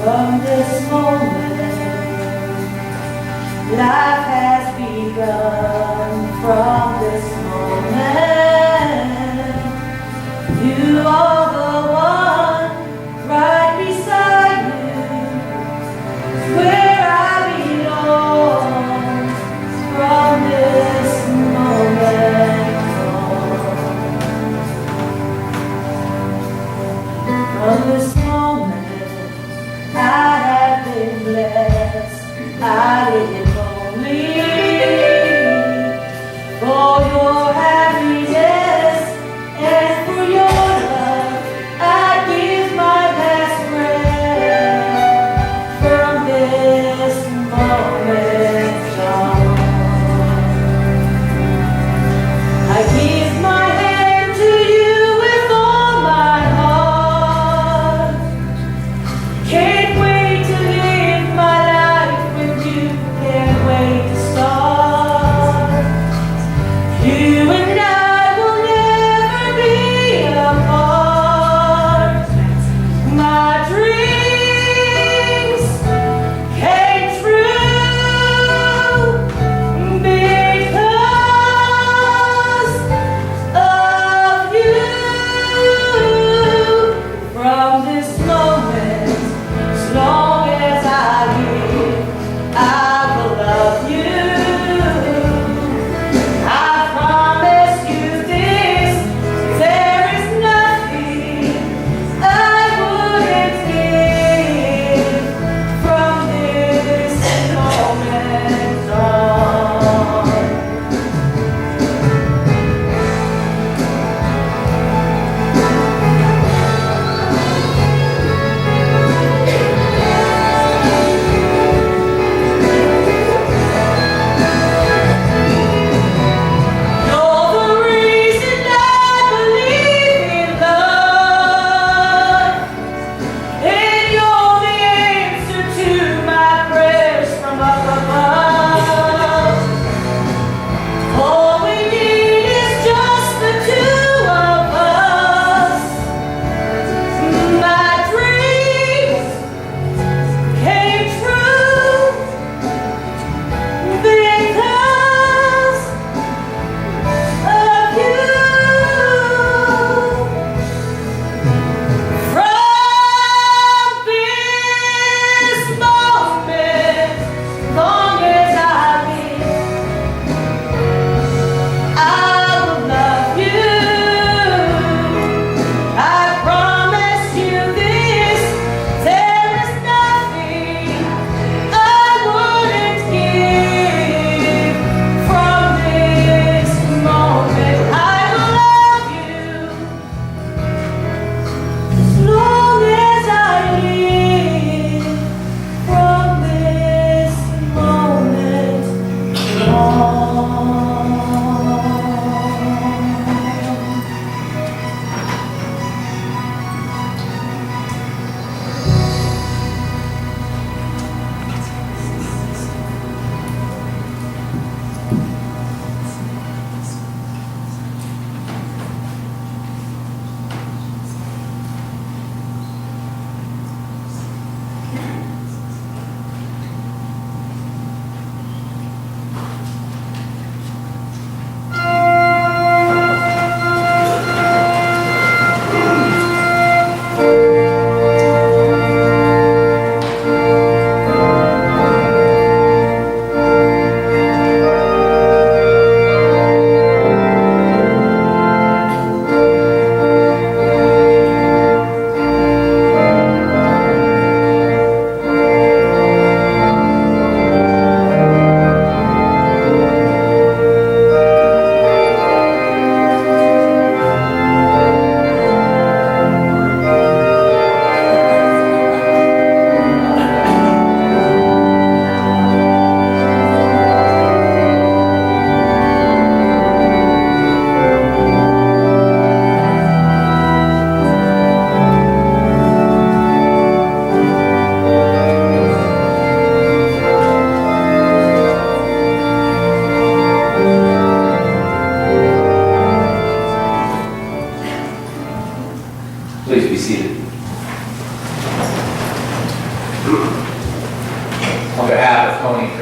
From this moment, life has begun. From this moment, you are the one right beside you, where I belong. From this moment on, from this moment, I have been blessed. I live only for your happiness and for your love. I give my last breath from this moment on. I give my hand to you with all my heart. Can't wait to live my life with you. Can't wait to start. You and I will never be apart. My dreams came true because of you. From this moment,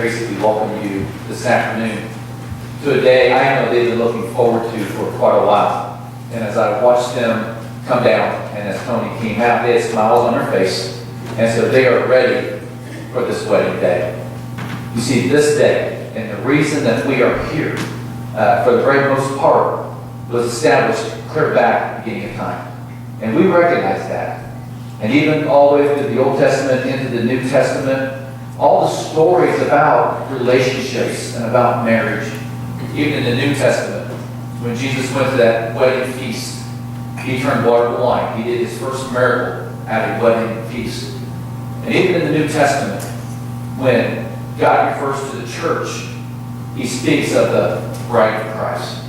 Tracy, we welcome you this afternoon to a day I know they've been looking forward to for quite a while. And as I watched them come down, and as Tony came out, they had smiles on their face, and so they are ready for this wedding day. You see, this day, and the reason that we are here, for the very most part, was established clear back at the beginning of time. And we recognize that. And even all the way through the Old Testament into the New Testament, all the stories about relationships and about marriage, even in the New Testament, when Jesus went to that wedding feast, he turned water to wine. He did his first miracle at a wedding feast. And even in the New Testament, when God refers to the church, he speaks of the bride of Christ.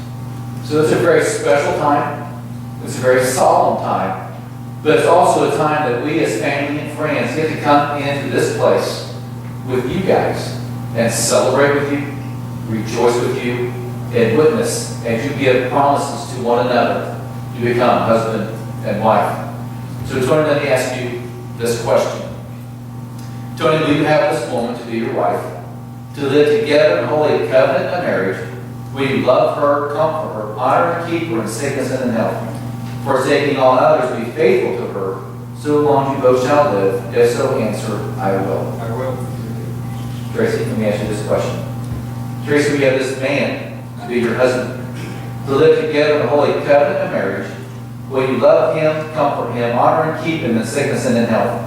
So it's a very special time. It's a very solemn time. But it's also a time that we as family and friends get to come into this place with you guys and celebrate with you, rejoice with you, and witness as you give promises to one another to become husband and wife. So Tony, let me ask you this question. Tony, will you have this woman to be your wife, to live together in holy covenant of marriage? Will you love her, comfort her, honor and keep her in sickness and in health? Forsaking all others, be faithful to her, so long you both shall live. If so, answer, I will. I will. Tracy, let me ask you this question. Tracy, we have this man to be your husband, to live together in a holy covenant of marriage. Will you love him, comfort him, honor and keep him in sickness and in health?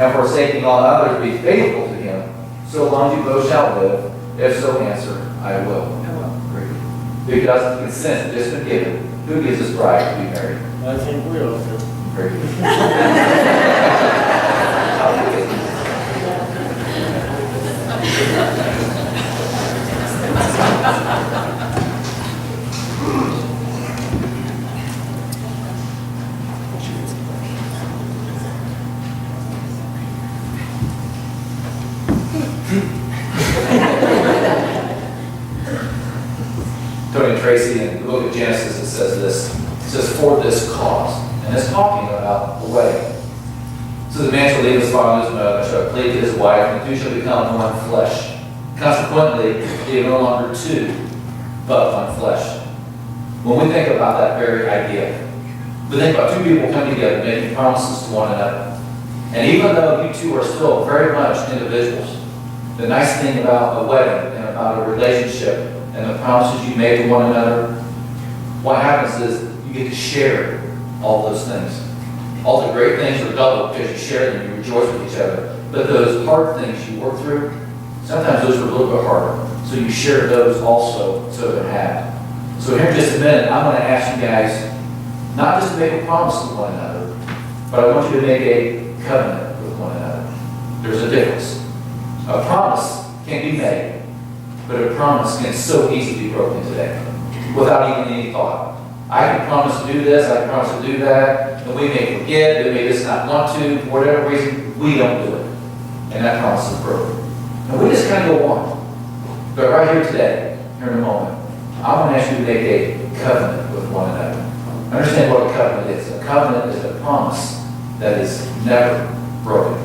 And forsaking all others, be faithful to him, so long you both shall live. If so, answer, I will. I will. Great. Because the consent has just been given, who gives his bride to be married? I think we all do. Very good. Tony and Tracy, in the book of Genesis, it says this. It says, for this cause. And it's talking about the wedding. So the man shall leave his father and his mother, shall cleave to his wife, and the two shall become one flesh. Consequently, they are no longer two, but one flesh. When we think about that very idea, we think about two people coming together, making promises to one another. And even though you two are still very much individuals, the nice thing about a wedding and about a relationship and the promises you made to one another, what happens is you get to share all those things. All the great things are double because you share them, you rejoice with each other. But those hard things you work through, sometimes those are a little bit harder. So you share those also so they're halved. So here in just a minute, I'm going to ask you guys not just to make a promise to one another, but I want you to make a covenant with one another. There's a difference. A promise can be made, but a promise can so easily be broken today without even any thought. I can promise to do this, I can promise to do that, and we may forget, we may just not want to, for whatever reason, we don't do it. And that promise is broken. And we just kind of go on. But right here today, here in a moment, I want to ask you to make a covenant with one another. Understand what a covenant is. A covenant is a promise that is never broken.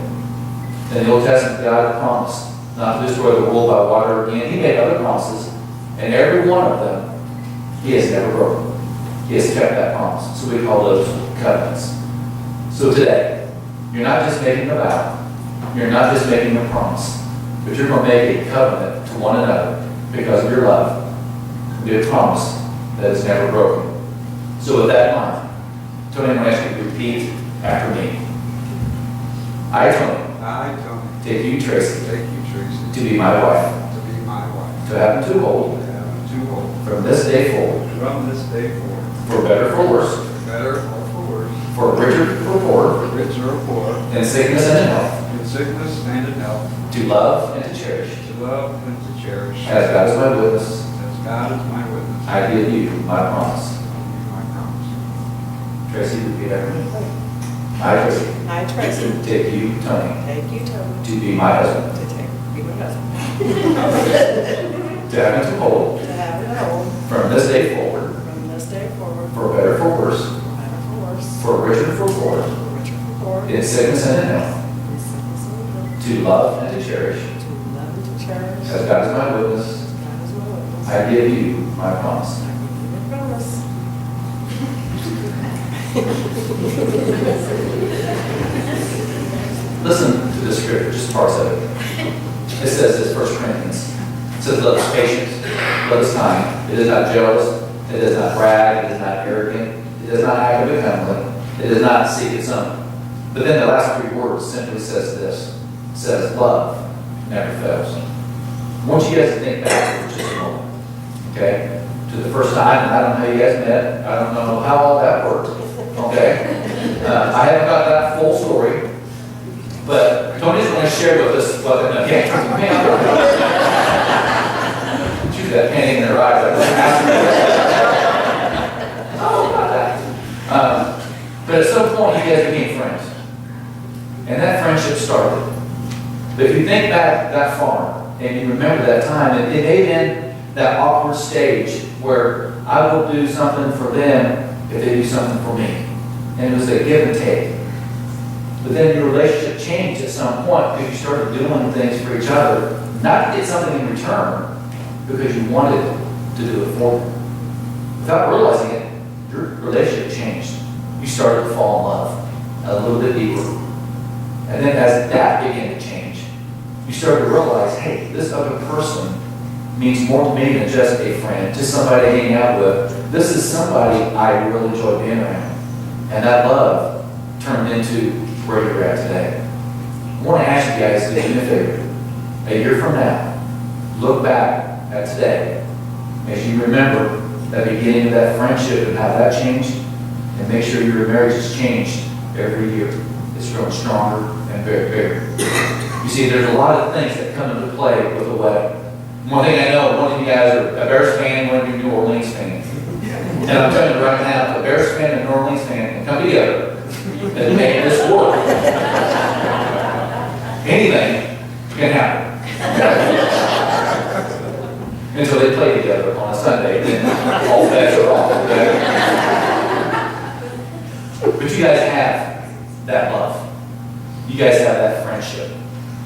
In the Old Testament, God promised not to destroy the world by water again. He made other promises, and every one of them, He has never broken. He has kept that promise. So we call those covenants. So today, you're not just making a vow, you're not just making a promise, but you're going to make a covenant to one another because of your love. It'll be a promise that is never broken. So with that in mind, Tony, I'm going to ask you to repeat after me. I, Tony, I, Tony, take you, Tracy, take you, Tracy, to be my wife, to be my wife, to have and to hold, to have and to hold, from this day forward, from this day forward, for better or for worse, for better or for worse, for richer or poorer, for richer or poorer, in sickness and in health, in sickness and in health, to love and to cherish. to love and to cherish. As God is my witness, As God is my witness, I give you my promise. I give you my promise. Tracy, repeat after me. I, Tracy, I, Tracy, take you, Tony, take you, Tony, to be my husband, to be my husband, to have and to hold, to have and hold from this day forward, from this day forward, for better or for worse, for better or for worse, for richer or for poorer, for richer or for poorer, in sickness and in health, in sickness and in health, to love and to cherish. to love and to cherish. as God is my witness, God is my witness. I give you my promise. I give you the promise. Listen to this scripture, just parts of it. It says this, 1 Corinthians. It says, love is patient, love is kind. It is not jealous. It does not brag. It is not arrogant. It does not act effeminately. It does not seek its own. But then the last 3 words simply says this. It says, love never fails. I want you guys to think back for just a moment, okay, to the first time. And I don't know how you guys met. I don't know how all that worked, okay? I haven't got that full story. But Tony's going to share with us what the okay. Shoot that painting in their eyes. Oh, about that. But at some point, you guys became friends. And that friendship started. But if you think back that far, and you remember that time, it may have been that awkward stage where I will do something for them if they do something for me. And it was a give and take. But then your relationship changed at some point because you started doing things for each other, not to get something in return, because you wanted to do it for them. Without realizing it, your relationship changed. You started to fall in love a little bit deeper. And then as that began to change, you started to realize, hey, this other person means more to me than just a friend, just somebody to hang out with. This is somebody I really enjoy being around. And that love turned into where you're at today. I want to ask you guys to do me a favor. A year from now, look back at today as you remember that beginning of that friendship and how that changed, and make sure your marriage has changed every year. It's growing stronger and bigger. You see, there's a lot of things that come into play with a wedding. One thing I know, one of you guys are a Bears fan, one of you New Orleans fan. And I'm telling you right now, if a Bears fan and a New Orleans fan can come together and make this work, anything can happen. Until they play together on a Sunday, then all bets are off. Okay? But you guys have that love. You guys have that friendship.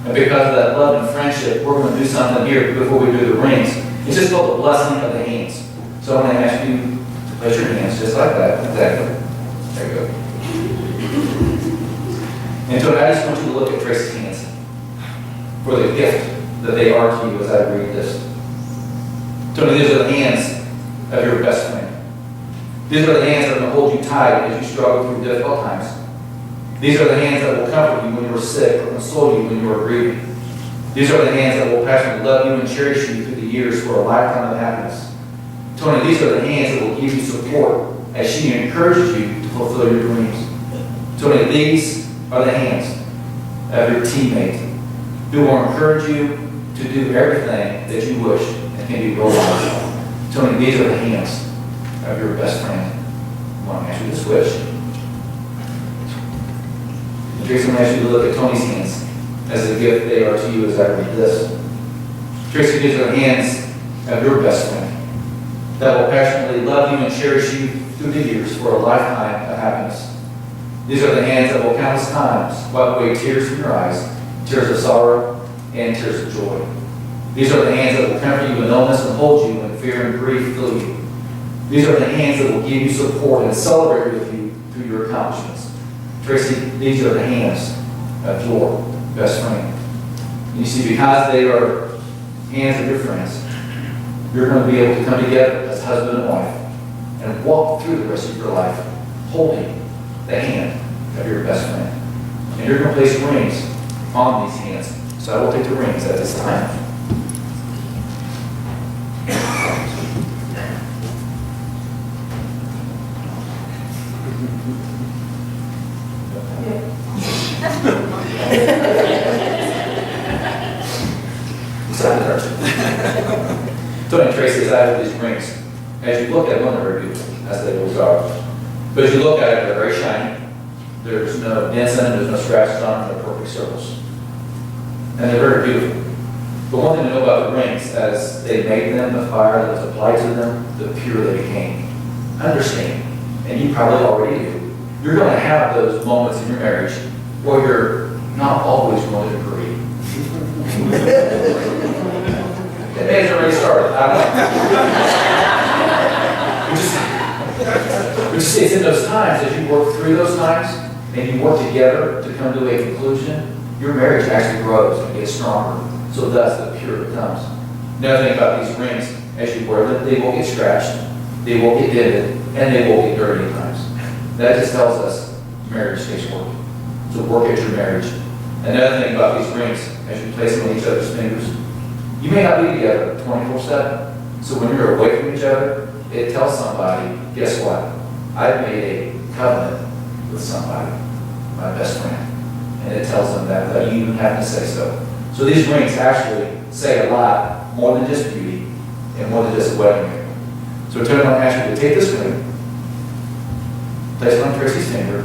And because of that love and friendship, we're going to do something here before we do the rings. It's just called the blessing of the hands. So I'm going to ask you to place your hands just like that. Exactly. There you go. And so I just want you to look at Tracy's hands for the gift that they are to you as I read this. Tony, these are the hands of your best friend. These are the hands that are going to hold you tight as you struggle through difficult times. These are the hands that will comfort you when you are sick or console you when you are grieving. These are the hands that will passionately love you and cherish you through the years for a lifetime of happiness. Tony, these are the hands that will give you support as she encourages you to fulfill your dreams. Tony, these are the hands of your teammate who will encourage you to do everything that you wish and can do your life. Tony, these are the hands of your best friend. I want to ask you to switch. Tracy, I'm going to ask you to look at Tony's hands as a gift they are to you as I read this. Tracy, these are the hands of your best friend that will passionately love you and cherish you through the years for a lifetime of happiness. These are the hands that will countless times wipe away tears from your eyes, tears of sorrow and tears of joy. These are the hands that will comfort you in illness and hold you when fear and grief fill you. These are the hands that will give you support and celebrate with you through your accomplishments. Tracy, these are the hands of your best friend. And you see, because they are hands of your friends, you're going to be able to come together as husband and wife and walk through the rest of your life holding the hand of your best friend. And you're going to place rings on these hands. So I will take the rings at this time. Tony and Tracy, as I have these rings, as you look at them, they're very beautiful, as they always are. But as you look at it, they're very shiny. There's no dents in them, there's no scratches on them, they're perfect circles. And they're very beautiful. But one thing to know about the rings, as they made them, the fire that was applied to them, the pure they became. Understand, and you probably already do, you're going to have those moments in your marriage where you're not always going to agree. But you see, it's in those times, as you work through those times, and you work together to come to a conclusion, your marriage actually grows and gets stronger. So thus, the pure it becomes. Another thing about these rings, as you wear them, they will get scratched, they will get dented, and they will get dirty at times. That just tells us marriage takes work. So work at your marriage. Another thing about these rings, as you place them on each other's fingers, you may not be together 24/7. So when you're away from each other, it tells somebody, guess what? I've made a covenant with somebody, my best friend. And it tells them that without you even having to say so. So these rings actually say a lot more than just beauty and more than just a wedding ring. So turn around and ask you to take this ring, place it on Tracy's finger,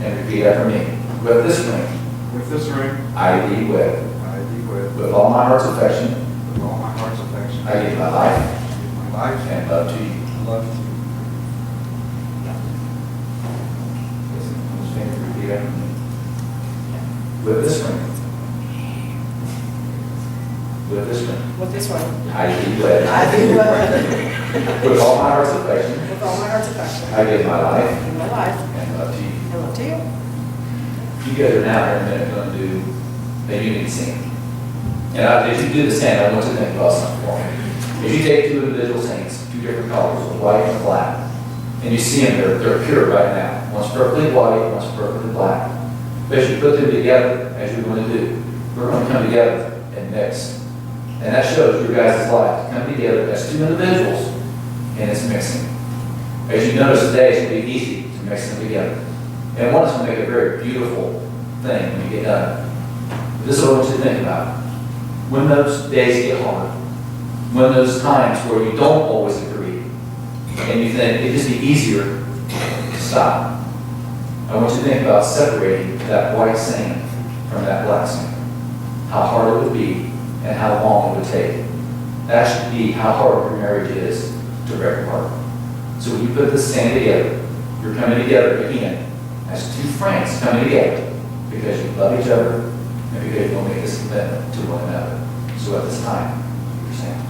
and repeat after me. With this ring, With this ring, I thee wed. I thee wed. With all my heart's affection, With all my heart's affection. I give my life Give my life and love to you. and love to you. Repeat after me. With this ring. With this ring. With this one. I thee wed. I do love With all my heart's affection, with all my heart's affection. I give my life In my life. and love to you. And love to you. You guys are now in a minute going to do a unity scene. And as you do the same, I want you to think about something for me. If you take two individual saints, two different colors, white and black, and you see them, they're pure right now. One's perfectly white, one's perfectly black. But as you put them together, as you're going to do, we're going to come together and mix. And that shows your guys' life come together as two individuals, and it's mixing. As you notice today, it's going to be easy to mix them together. And one is going to make a very beautiful thing when you get done. This is what I want you to think about. When those days get hard, when those times where you don't always agree, and you think it'd just be easier to stop, I want you to think about separating that white sand from that black sand. How hard it would be and how long it would take. That should be how hard your marriage is to break apart. So when you put this sand together, you're coming together again as two friends coming together because you love each other and because you will make this commitment to one another. So at this time, you're saying.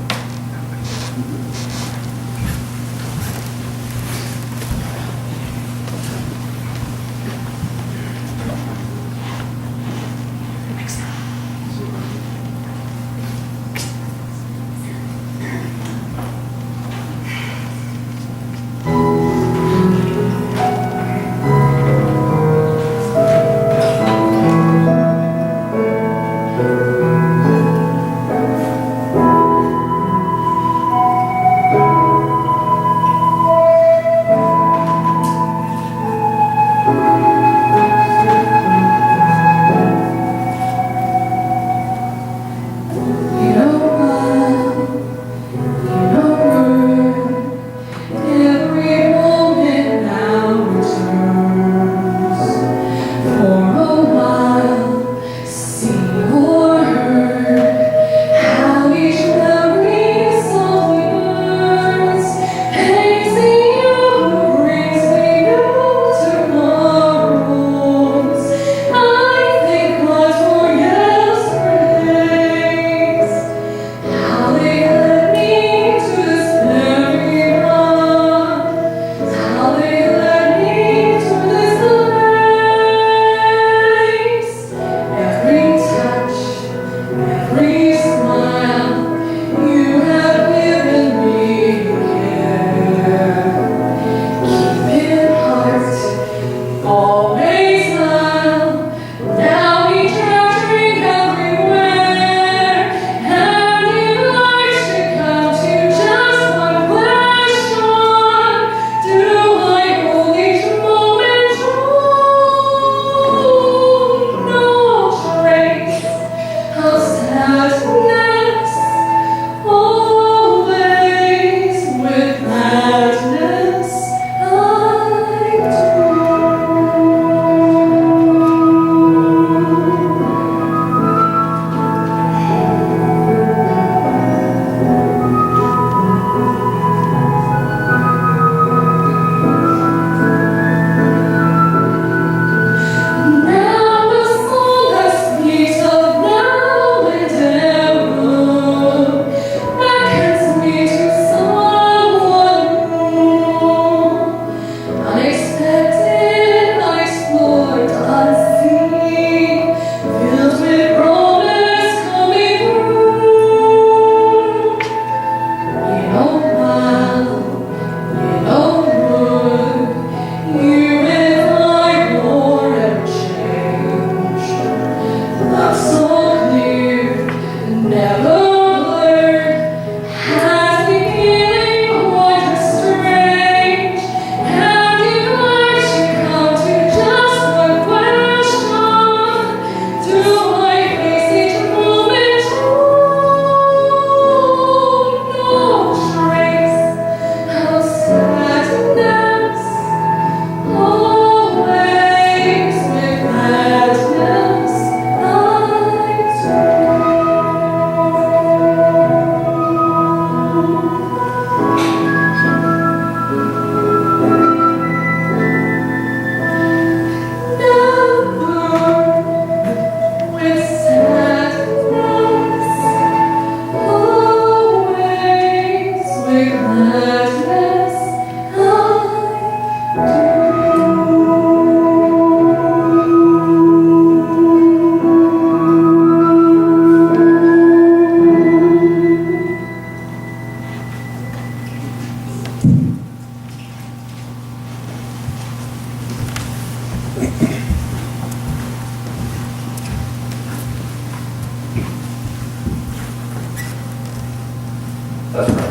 Let's pray.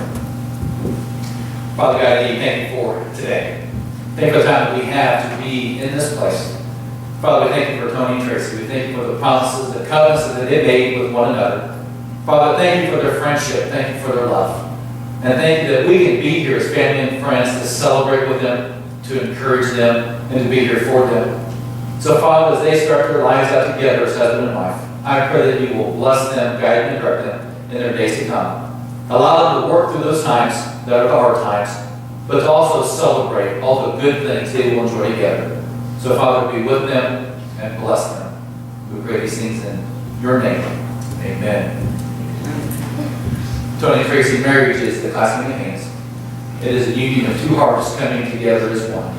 Father God, I thank you for today. Thank you for the time that we have to be in this place. Father, we thank you for Tony and Tracy. We thank you for the promises, the covenants that they made with one another. Father, thank you for their friendship. Thank you for their love. And thank you that we can be here as family and friends to celebrate with them, to encourage them, and to be here for them. So, Father, as they start their lives out together as husband and wife, I pray that you will bless them, guide and direct them in their days to come. Allow them to work through those times that are the hard times, but to also celebrate all the good things they will enjoy together. So, Father, be with them and bless them. We pray these things in your name. Amen. Tony and Tracy, marriage is the clasping of hands. It is a union of two hearts coming together as one.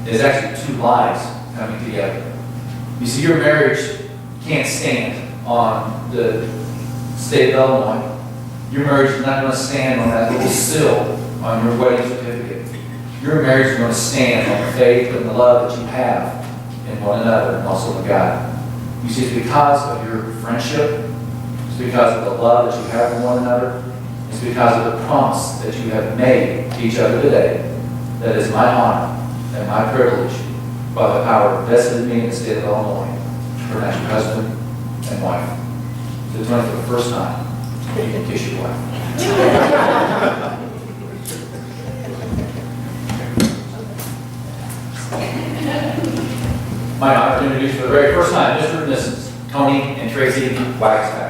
It is actually two lives coming together. You see, your marriage can't stand on the state of Illinois. Your marriage is not going to stand on that little sill on your wedding certificate. Your marriage is going to stand on the faith and the love that you have in one another and also in God. You see, it's because of your friendship. It's because of the love that you have for one another. It's because of the promise that you have made to each other today. That is my honor and my privilege, by the power vested in me in the state of Illinois, to pronounce your husband and wife. So Tony, for the first time, you can kiss your wife. My honor to introduce for the very first time Mr. and Mrs. Tony and Tracy Wagstaff.